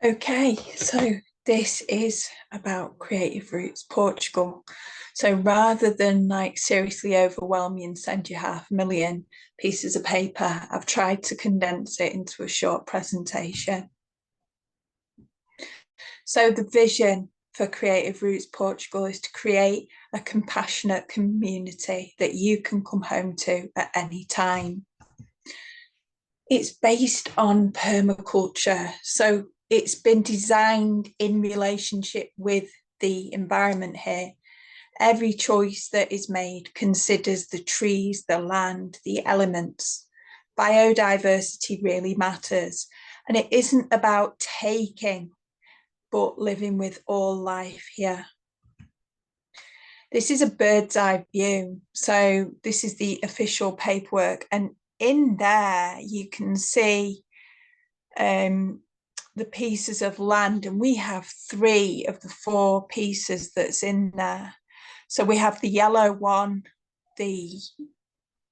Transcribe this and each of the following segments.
Okay, so this is about Creative Roots Portugal. So rather than like seriously overwhelm you and send you 500,000 pieces of paper, I've tried to condense it into a short presentation. So the vision for Creative Roots Portugal is to create a compassionate community that you can come home to at any time. It's based on permaculture. So it's been designed in relationship with the environment here. Every choice that is made considers the trees, the land, the elements. Biodiversity really matters. And it isn't about taking, but living with all life here. This is a bird's eye view. So this is the official paperwork. And in there, you can see the pieces of land, and we have 3 of the 4 pieces that's in there. So we have the yellow one, the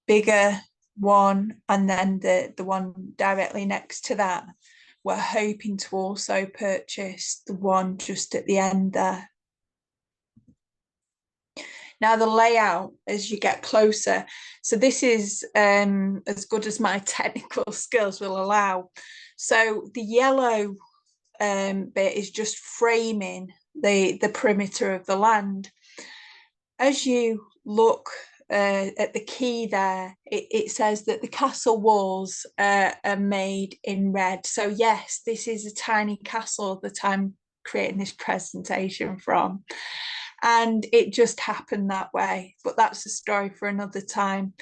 bigger one, and then the one directly next to that. We're hoping to also purchase the one just at the end there. Now the layout as you get closer, so this is as good as my technical skills will allow. So the yellow bit is just framing the perimeter of the land. As you look at the key there, it says that the castle walls are made in red. So yes, this is a tiny castle that I'm creating this presentation from. And it just happened that way, but that's a story for another time.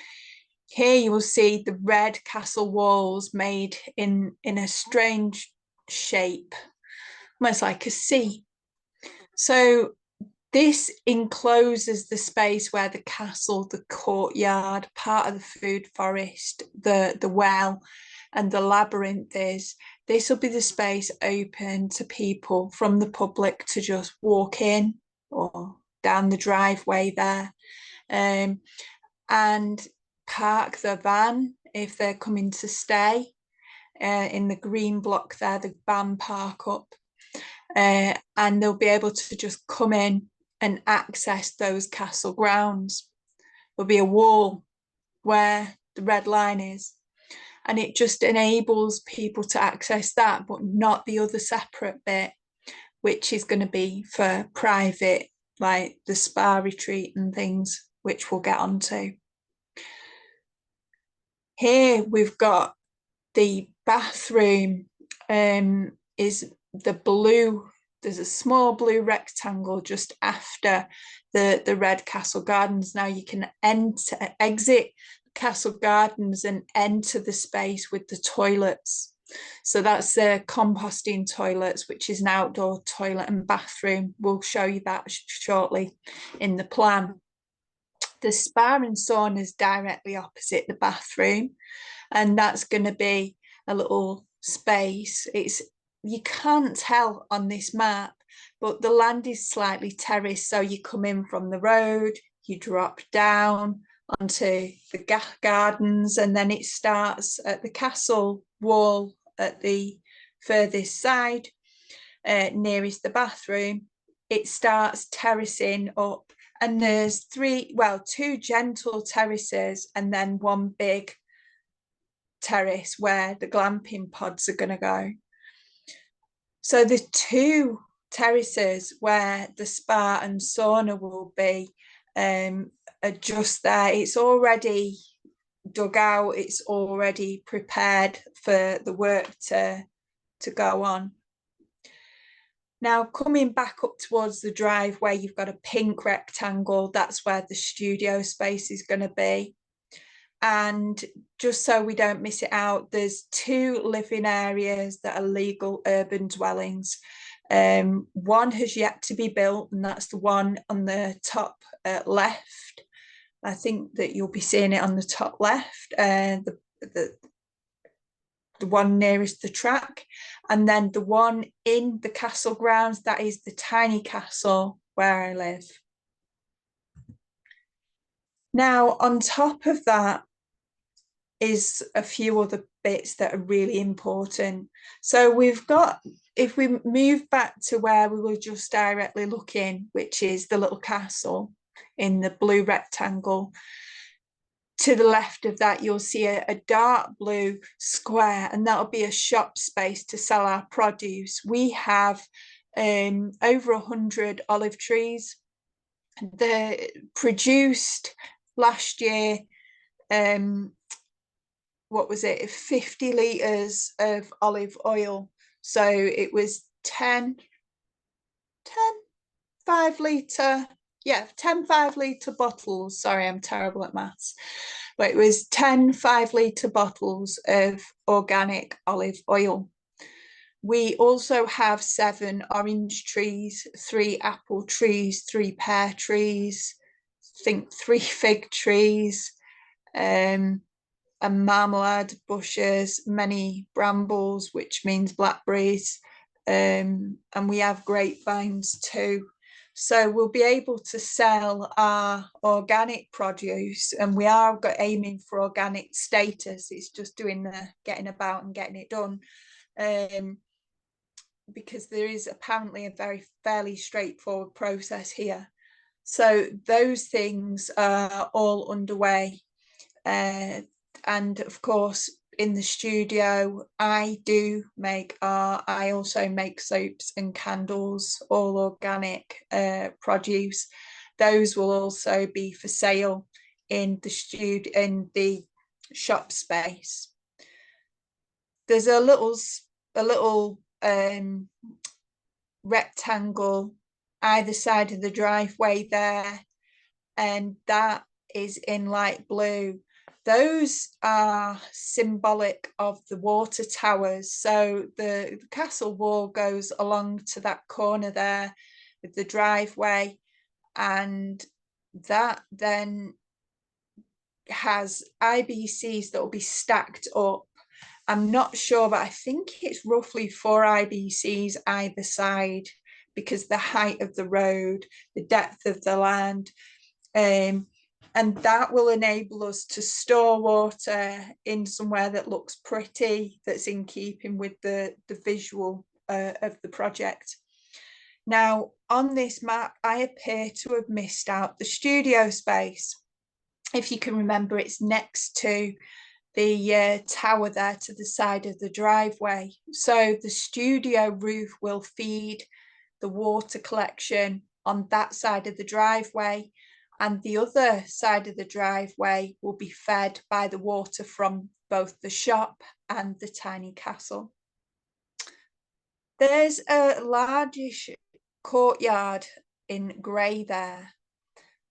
Here you will see the red castle walls made in a strange shape, almost like a C. So this encloses the space where the castle, the courtyard, part of the food forest, the well, and the labyrinth is. This will be the space open to people from the public to just walk in or down the driveway there, and park the van if they're coming to stay in the green block there, the van park up, and they'll be able to just come in and access those castle grounds. There'll be a wall where the red line is, and it just enables people to access that, but not the other separate bit, which is going to be for private, like the spa retreat and things, which we'll get onto. Here we've got the bathroom, is the blue. There's a small blue rectangle just after the red castle gardens. Now you can exit castle gardens and enter the space with the toilets. So that's the composting toilets, which is an outdoor toilet and bathroom. We'll show you that shortly in the plan. The spa and sauna is directly opposite the bathroom, and that's going to be a little space. You can't tell on this map, but the land is slightly terraced. So you come in from the road, you drop down onto the gardens, and then it starts at the castle wall at the furthest side, nearest the bathroom. It starts terracing up, and there's 2 gentle terraces and then one big terrace where the glamping pods are going to go. So the 2 terraces where the spa and sauna will be are just there. It's already dug out, it's already prepared for the work to go on. Now coming back up towards the driveway, you've got a pink rectangle. That's where the studio space is going to be. And just so we don't miss it out, there's 2 living areas that are legal urban dwellings. One has yet to be built, and that's the one on the top left. I think that you'll be seeing it on the top left, the one nearest the track, and then the one in the castle grounds, that is the tiny castle where I live. Now on top of that is a few other bits that are really important. So we've got if we move back to where we were just directly looking, which is the little castle in the blue rectangle, to the left of that, you'll see a dark blue square, and that'll be a shop space to sell our produce. We have over 100 olive trees. They produced last year, what was it, 50 litres of olive oil. So it was 10 5-litre, yeah, 10 5-litre bottles. Sorry, I'm terrible at maths. But it was 10 5-litre bottles of organic olive oil. We also have 7 orange trees, 3 apple trees, 3 pear trees, I think 3 fig trees, and marmalade bushes, many brambles, which means blackberries, and we have grapevines too. So we'll be able to sell our organic produce, and we are aiming for organic status. It's just doing the getting about and getting it done, because there is apparently a fairly straightforward process here. So those things are all underway. And of course, in the studio, I also make soaps and candles, all organic produce. Those will also be for sale in the shop space. There's a little rectangle either side of the driveway there, and that is in light blue. Those are symbolic of the water towers. So the castle wall goes along to that corner there with the driveway, and that then has IBCs that will be stacked up. I'm not sure, but I think it's roughly 4 IBCs either side, because the height of the road, the depth of the land, and that will enable us to store water in somewhere that looks pretty, that's in keeping with the visual of the project. Now, on this map, I appear to have missed out the studio space. If you can remember, it's next to the tower there to the side of the driveway. So the studio roof will feed the water collection on that side of the driveway, and the other side of the driveway will be fed by the water from both the shop and the tiny castle. There's a largish courtyard in grey there,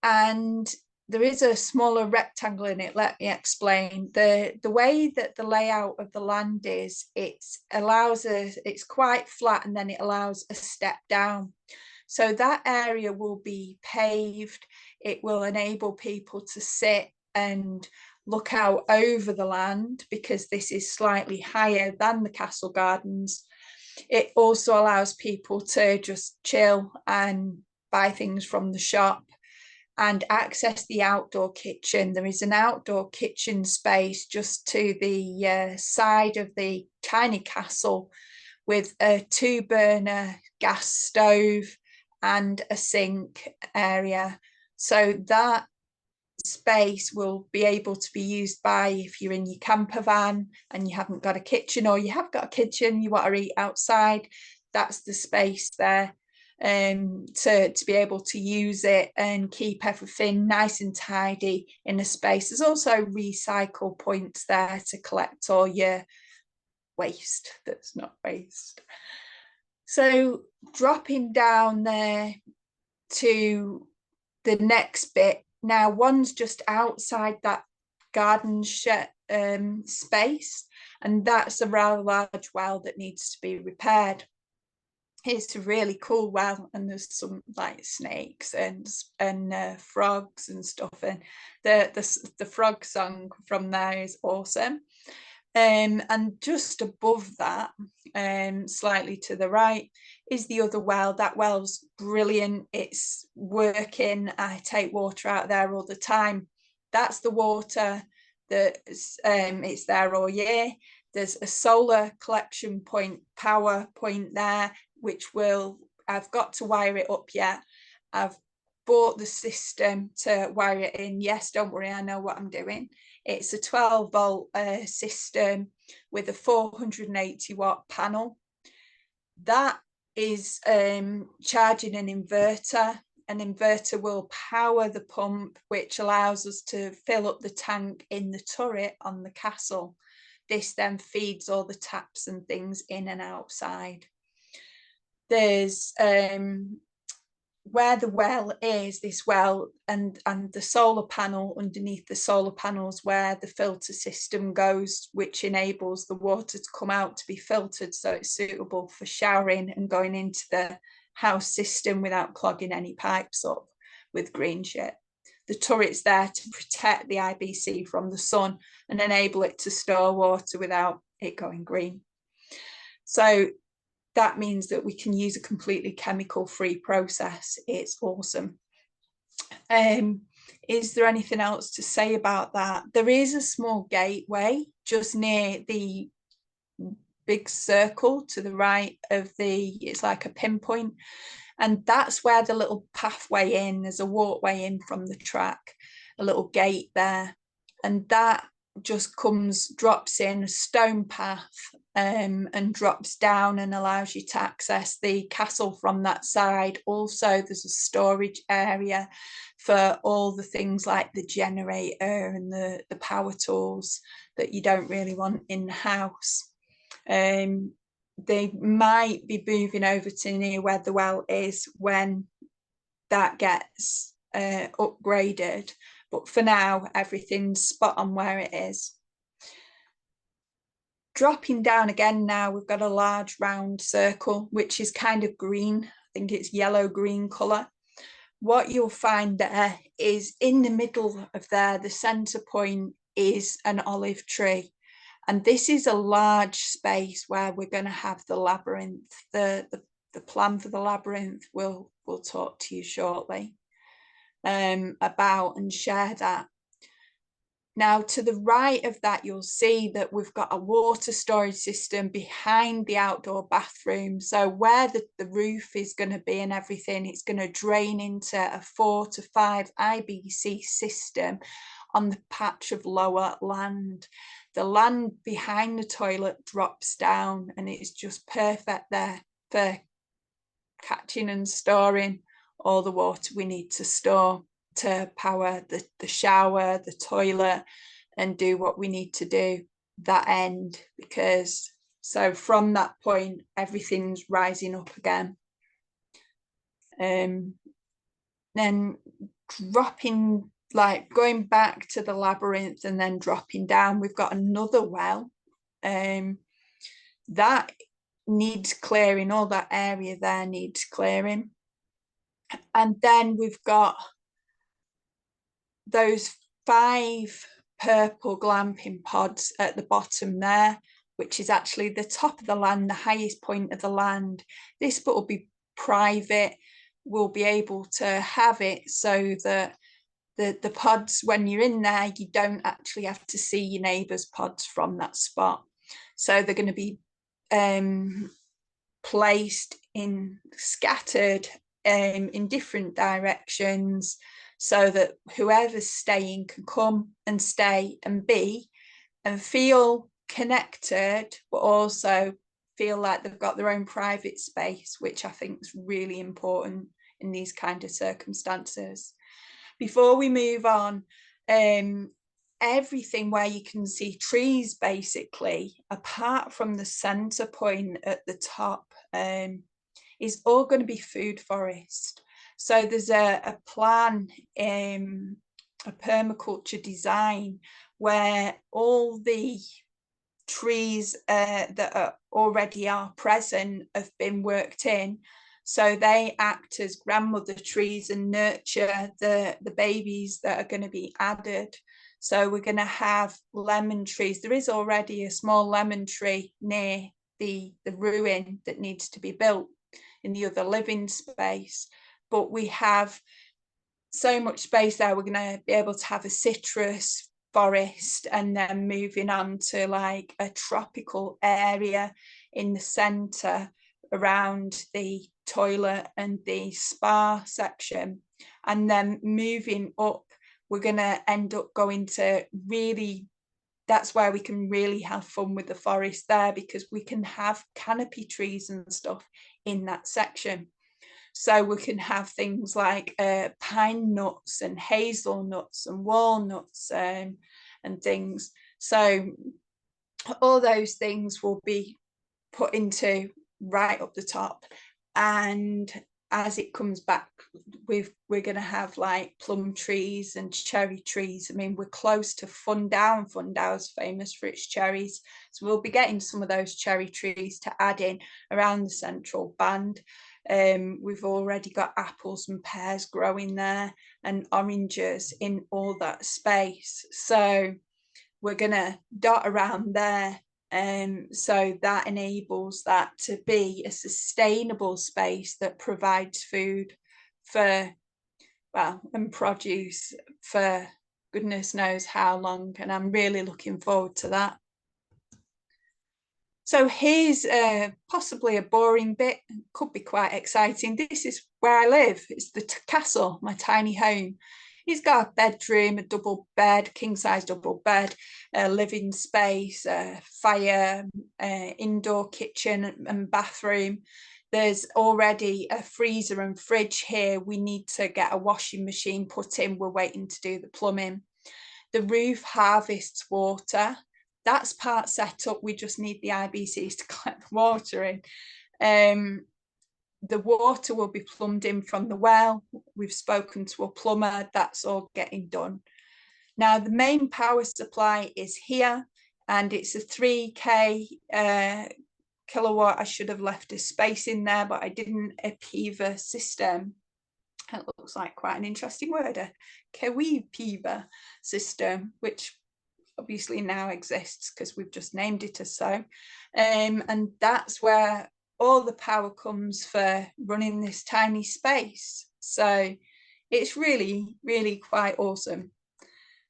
and there is a smaller rectangle in it. Let me explain. The way that the layout of the land is, it's quite flat, and then it allows a step down. So that area will be paved. It will enable people to sit and look out over the land, because this is slightly higher than the castle gardens. It also allows people to just chill and buy things from the shop and access the outdoor kitchen. There is an outdoor kitchen space just to the side of the tiny castle, with a 2-burner gas stove and a sink area. So that space will be able to be used by, if you're in your camper van and you haven't got a kitchen, or you have got a kitchen, you want to eat outside, that's the space there, to be able to use it and keep everything nice and tidy in a space. There's also recycle points there to collect all your waste that's not waste. So dropping down there to the next bit, now one's just outside that garden shed space, and that's a rather large well that needs to be repaired. It's a really cool well, and there's some like snakes and frogs and stuff, and the frog song from there is awesome. And just above that, slightly to the right, is the other well. That well's brilliant. It's working. I take water out there all the time. That's the water that it's there all year. there's a solar collection point, power point there, which I've got to wire it up yet. I've bought the system to wire it in. Yes, don't worry, I know what I'm doing. It's a 12-volt system with a 480-watt panel. That is charging an inverter. An inverter will power the pump, which allows us to fill up the tank in the turret on the castle. This then feeds all the taps and things in and outside. There's where the well is, this well and the solar panel underneath the solar panels where the filter system goes, which enables the water to come out to be filtered so it's suitable for showering and going into the house system without clogging any pipes up with green shit. The turret's there to protect the IBC from the sun and enable it to store water without it going green. So that means that we can use a completely chemical-free process. It's awesome. Is there anything else to say about that? There is a small gateway just near the big circle to the right of it's like a pinpoint, and that's where the little pathway in, there's a walkway in from the track, a little gate there, and that just drops in a stone path and drops down and allows you to access the castle from that side. Also, there's a storage area for all the things like the generator and the power tools that you don't really want in the house. They might be moving over to near where the well is when that gets upgraded, but for now everything's spot on where it is. Dropping down again now, we've got a large round circle which is kind of green. I think it's yellow green colour. What you'll find there is in the middle of there, the centre point is an olive tree. And this is a large space where we're going to have the labyrinth. The plan for the labyrinth we'll talk to you shortly about and share that. Now, to the right of that, you'll see that we've got a water storage system behind the outdoor bathroom. So where the roof is going to be and everything, it's going to drain into a 4 to 5 IBC system on the patch of lower land. The land behind the toilet drops down and it's just perfect there for catching and storing all the water we need to store to power the shower, the toilet, and do what we need to do that end. Because so from that point everything's rising up again. Then dropping, like going back to the labyrinth and then dropping down, we've got another well that needs clearing. All that area there needs clearing. And then we've got those 5 purple glamping pods at the bottom there, which is actually the top of the land, the highest point of the land. This bit will be private. We'll be able to have it so that the pods, when you're in there, you don't actually have to see your neighbour's pods from that spot. So they're going to be placed in, scattered in different directions, so that whoever's staying can come and stay and be and feel connected, but also feel like they've got their own private space, which I think is really important in these kind of circumstances. Before we move on, everything where you can see trees, basically, apart from the centre point at the top, is all going to be food forest. So there's a plan, a permaculture design, where all the trees that already are present have been worked in. So they act as grandmother trees and nurture the babies that are going to be added. So we're going to have lemon trees. There is already a small lemon tree near the ruin that needs to be built in the other living space. But we have so much space there, we're going to be able to have a citrus, forest, and then moving on to like a tropical area in the center around the toilet and the spa section. And then moving up, we're going to end up going to really, that's where we can really have fun with the forest there, because we can have canopy trees and stuff in that section. So we can have things like pine nuts and hazelnuts and walnuts and things. So all those things will be put into right up the top. And as it comes back, we're going to have like plum trees and cherry trees. I mean, we're close to Fundow. Fundow's famous for its cherries. So we'll be getting some of those cherry trees to add in around the central band. We've already got apples and pears growing there, and oranges in all that space. So we're going to dot around there. So that enables that to be a sustainable space that provides food for, well, and produce for goodness knows how long. And I'm really looking forward to that. So here's possibly a boring bit, could be quite exciting. This is where I live. It's the castle, my tiny home. He's got a bedroom, a double bed, king size double bed, a living space, a fire, indoor kitchen and bathroom. There's already a freezer and fridge here. We need to get a washing machine put in. We're waiting to do the plumbing. The roof harvests water. That's part set up. We just need the IBCs to collect the water in. The water will be plumbed in from the well. We've spoken to a plumber. That's all getting done. Now, the main power supply is here, and it's a 3K kilowatt. I should have left a space in there, but I didn't. A PIVA system. It looks like quite an interesting word, a PIVA system, which obviously now exists because we've just named it as so. And that's where all the power comes for running this tiny space. So it's really, really quite awesome.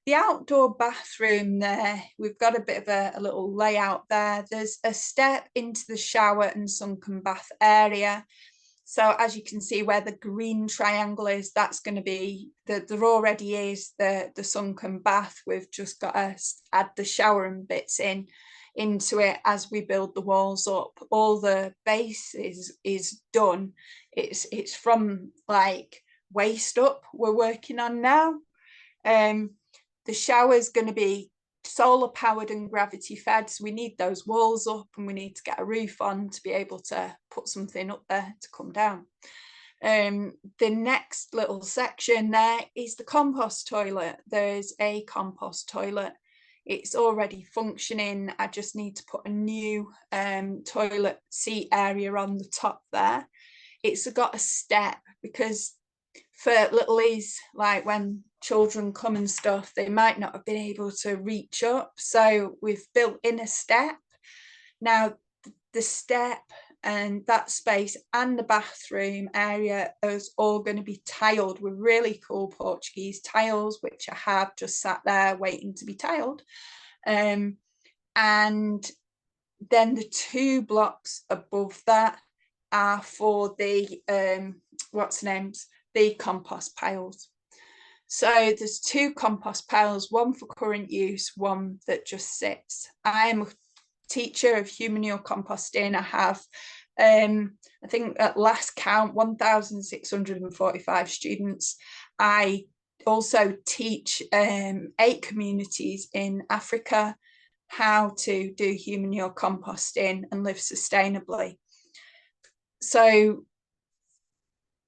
The outdoor bathroom there, we've got a bit of a little layout there. There's a step into the shower and sunken bath area. So as you can see where the green triangle is, that's going to be, there already is the sunken bath. We've just got to add the showering bits into it as we build the walls up. All the base is done. It's from like waist up we're working on now. The shower is going to be solar powered and gravity fed, so we need those walls up and we need to get a roof on to be able to put something up there to come down. The next little section there is the compost toilet. There's a compost toilet. It's already functioning. I just need to put a new toilet seat area on the top there. It's got a step because for littlies, like when children come and stuff, they might not have been able to reach up. So we've built in a step. Now the step and that space and the bathroom area is all going to be tiled with really cool Portuguese tiles, which I have just sat there waiting to be tiled. And then the 2 blocks above that are for the the compost piles. So there's 2 compost piles, one for current use, one that just sits. I am a teacher of humanure composting. I have, I think at last count, 1,645 students. I also teach 8 communities in Africa how to do humanure composting and live sustainably. So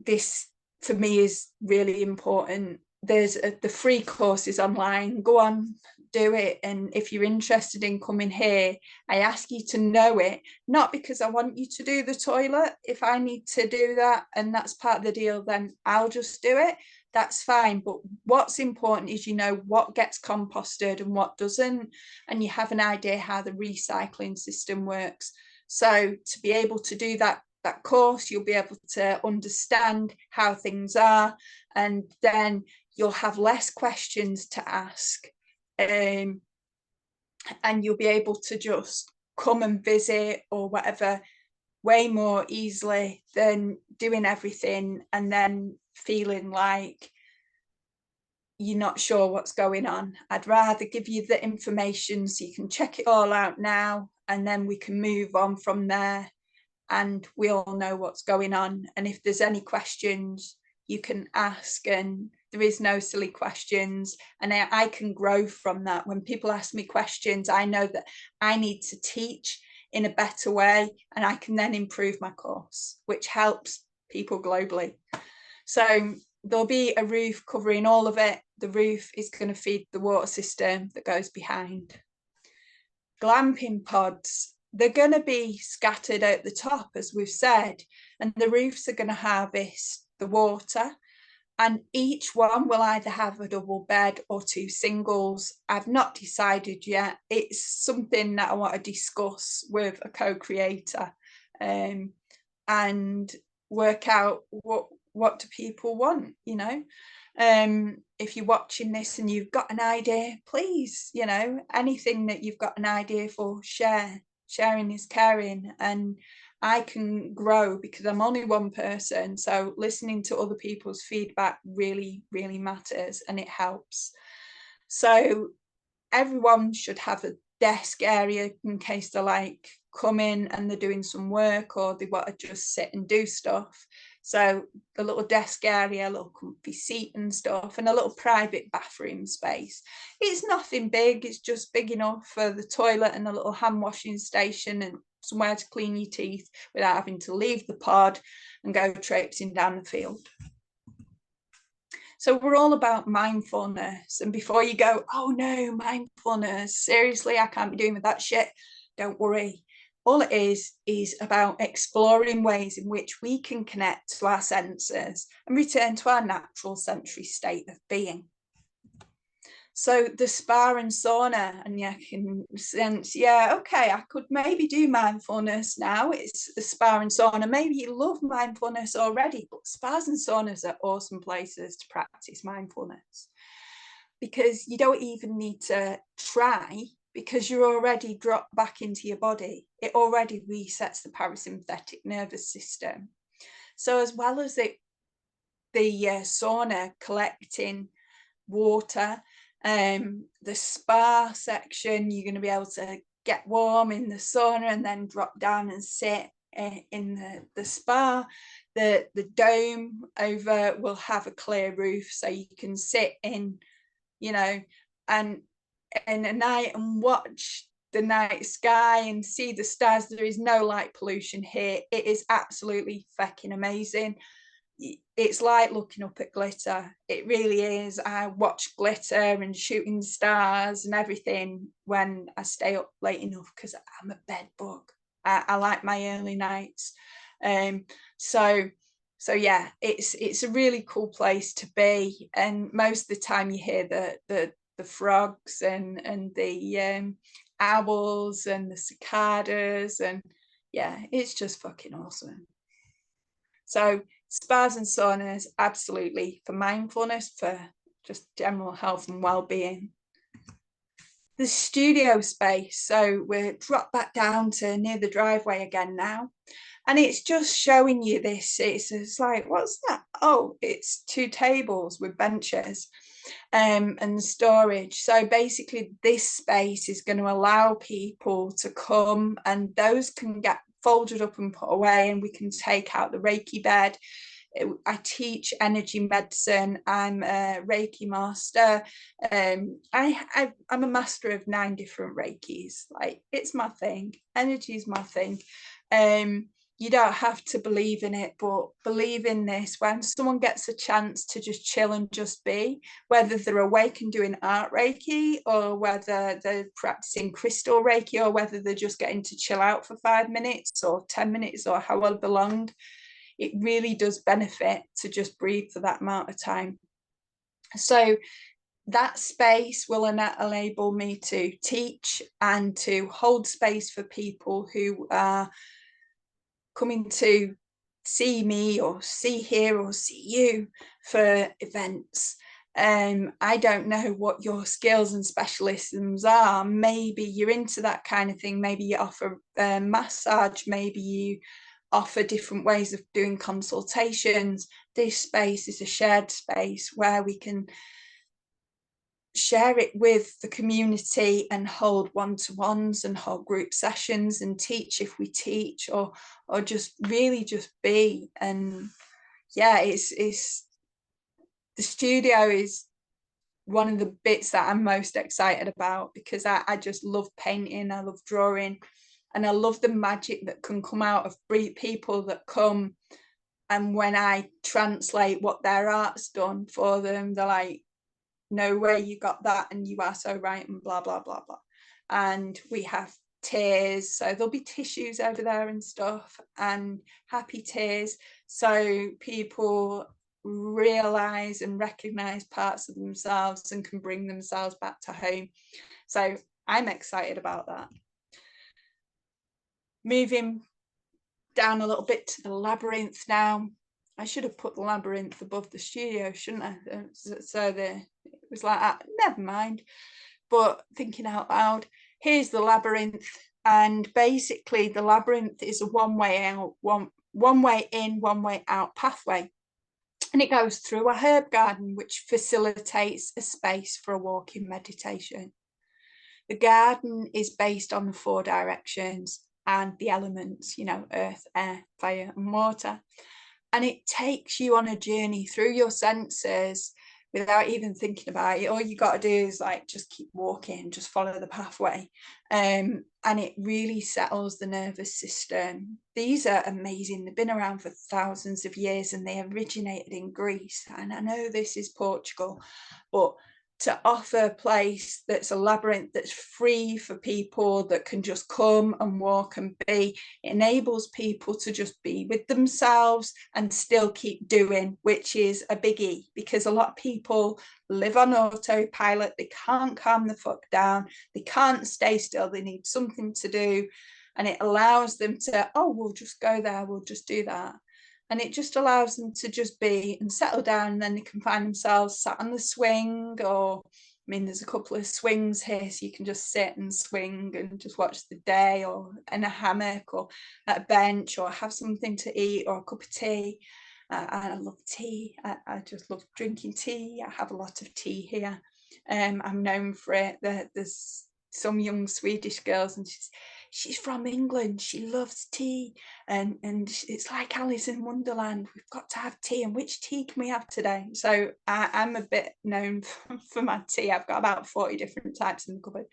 this for me is really important. There's the free courses online. Go on, do it. And if you're interested in coming here, I ask you to know it, not because I want you to do the toilet. If I need to do that and that's part of the deal, then I'll just do it. That's fine. But what's important is you know what gets composted and what doesn't, and you have an idea how the recycling system works. So to be able to do that course, you'll be able to understand how things are, and then you'll have less questions to ask and you'll be able to just come and visit or whatever way more easily than doing everything and then feeling like you're not sure what's going on. I'd rather give you the information so you can check it all out now, and then we can move on from there and we all know what's going on. And if there's any questions, you can ask, and there is no silly questions. And I can grow from that. When people ask me questions, I know that I need to teach in a better way, and I can then improve my course, which helps people globally. So there'll be a roof covering all of it. The roof is going to feed the water system that goes behind. Glamping pods, they're going to be scattered at the top, as we've said, and the roofs are going to harvest the water, and each one will either have a double bed or 2 singles. I've not decided yet. It's something that I want to discuss with a co-creator, and work out what do people want, you know. If you're watching this and you've got an idea, please, you know, anything that you've got an idea for, sharing is caring. And I can grow because I'm only one person, so listening to other people's feedback really matters, and it helps. So everyone should have a desk area in case they're like come in and they're doing some work or they want to just sit and do stuff. So a little desk area, a little comfy seat and stuff, and a little private bathroom space. It's nothing big, it's just big enough for the toilet and a little hand washing station and somewhere to clean your teeth without having to leave the pod and go traipsing down the field. So we're all about mindfulness. And before you go, oh no, mindfulness, seriously, I can't be doing with that shit, don't worry. All it is about exploring ways in which we can connect to our senses and return to our natural sensory state of being. So the spa and sauna, and you can sense, yeah, okay, I could maybe do mindfulness now. It's the spa and sauna. Maybe you love mindfulness already, but spas and saunas are awesome places to practice mindfulness, because you don't even need to try, because you're already dropped back into your body. It already resets the parasympathetic nervous system. So as well as the sauna collecting water, the spa section, you're going to be able to get warm in the sauna and then drop down and sit in the spa. The dome over will have a clear roof, so you can sit in, you know, and in a night and watch the night sky and see the stars. There is no light pollution here. It is absolutely fucking amazing. It's like looking up at glitter. It really is. I watch glitter and shooting stars and everything when I stay up late enough, because I'm a bed bug. I like my early nights. So yeah, it's a really cool place to be. And most of the time you hear the frogs and the owls and the cicadas, and yeah, it's just fucking awesome. So spas and saunas, absolutely, for mindfulness, for just general health and well-being. The studio space, so we're dropped back down to near the driveway again now, and it's just showing you this. It's like, what's that? Oh, it's 2 tables with benches and storage. So basically this space is going to allow people to come, and those can get folded up and put away, and we can take out the Reiki bed. I teach energy medicine. I'm a Reiki master. I'm a master of 9 different Reikis. Like, it's my thing. Energy is my thing. You don't have to believe in it, but believe in this. When someone gets a chance to just chill and just be, whether they're awake and doing art Reiki, or whether they're practicing crystal Reiki, or whether they're just getting to chill out for 5 minutes or 10 minutes or however long, it really does benefit to just breathe for that amount of time. So that space will enable me to teach and to hold space for people who are coming to see me or see here or see you for events. I don't know what your skills and specialisms are. Maybe you're into that kind of thing. Maybe you offer massage. Maybe you offer different ways of doing consultations. This space is a shared space where we can share it with the community and hold one-to-ones and hold group sessions and teach if we teach, or just really just be. And yeah, it's the studio is one of the bits that I'm most excited about, because I just love painting, I love drawing, and I love the magic that can come out of people that come, and when I translate what their art's done for them, they're like, no way you got that, and you are so right, and blah blah blah blah. And we have tears, so there'll be tissues over there and stuff, and happy tears, so people realize and recognize parts of themselves and can bring themselves back to home. So I'm excited about that. Moving down a little bit to the labyrinth now. I should have put the labyrinth above the studio, shouldn't I? So it was like that. Never mind. But thinking out loud, here's the labyrinth, and basically the labyrinth is a one-way out, one way in, one way out pathway, and it goes through a herb garden which facilitates a space for a walking meditation. The garden is based on the 4 directions and the elements, you know, earth, air, fire and water, and it takes you on a journey through your senses without even thinking about it. All you got to do is like just keep walking, just follow the pathway, and it really settles the nervous system. These are amazing. They've been around for thousands of years, and they originated in Greece, and I know this is Portugal, but to offer a place that's a labyrinth, that's free for people, that can just come and walk and be, it enables people to just be with themselves and still keep doing, which is a biggie, because a lot of people live on autopilot. They can't calm the fuck down, they can't stay still, they need something to do, and it allows them to, oh, we'll just go there, we'll just do that. And it just allows them to just be and settle down, and then they can find themselves sat on the swing, or I mean, there's a couple of swings here, so you can just sit and swing and just watch the day, or in a hammock, or at a bench, or have something to eat, or a cup of tea. I love tea. I just love drinking tea. I have a lot of tea here. I'm known for it. There's some young Swedish girls, and she's from England, she loves tea, and it's like Alice in Wonderland, we've got to have tea, and which tea can we have today? So I'm a bit known for my tea. I've got about 40 different types in the cupboard.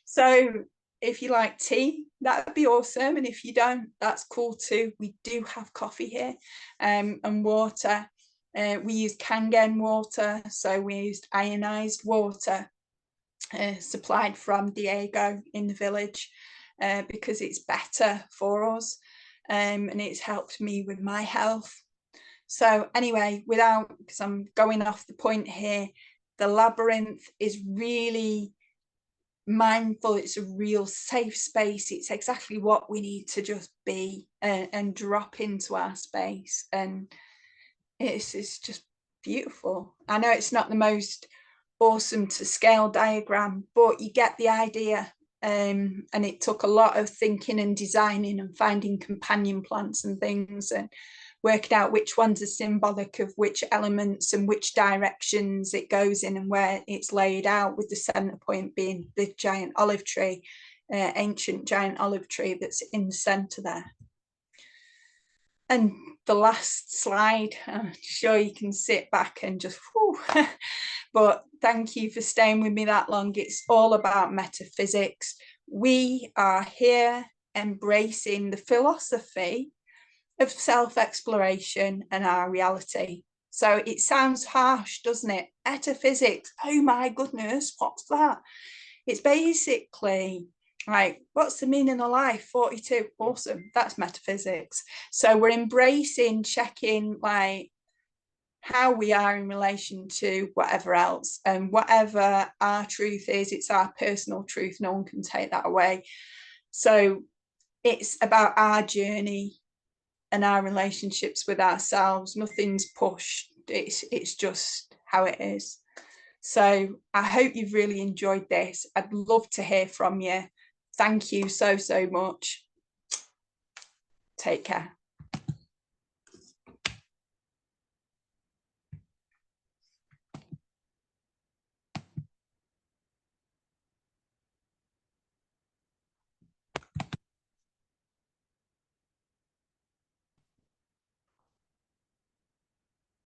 So if you like tea, that would be awesome, and if you don't, that's cool too. We do have coffee here, and water. We use Kangen water, so we used ionized water supplied from Diego in the village, because it's better for us, and it's helped me with my health. So anyway, because I'm going off the point here, the labyrinth is really mindful. It's a real safe space. It's exactly what we need to just be, and drop into our space, and it's just beautiful. I know it's not the most awesome to scale diagram, but you get the idea. And it took a lot of thinking and designing and finding companion plants and things, and working out which ones are symbolic of which elements and which directions it goes in, and where it's laid out, with the center point being the giant olive tree, ancient giant olive tree that's in the center there. And the last slide, I'm sure you can sit back and just whew. But thank you for staying with me that long. It's all about metaphysics. We are here embracing the philosophy of self-exploration and our reality. So it sounds harsh, doesn't it? Metaphysics, oh my goodness, what's that? It's basically like, what's the meaning of life? 42, awesome, that's metaphysics. So we're embracing, checking like how we are in relation to whatever else, and whatever our truth is, it's our personal truth, no one can take that away. So it's about our journey and our relationships with ourselves. Nothing's pushed, it's just how it is. So I hope you've really enjoyed this. I'd love to hear from you. Thank you so much. Take care.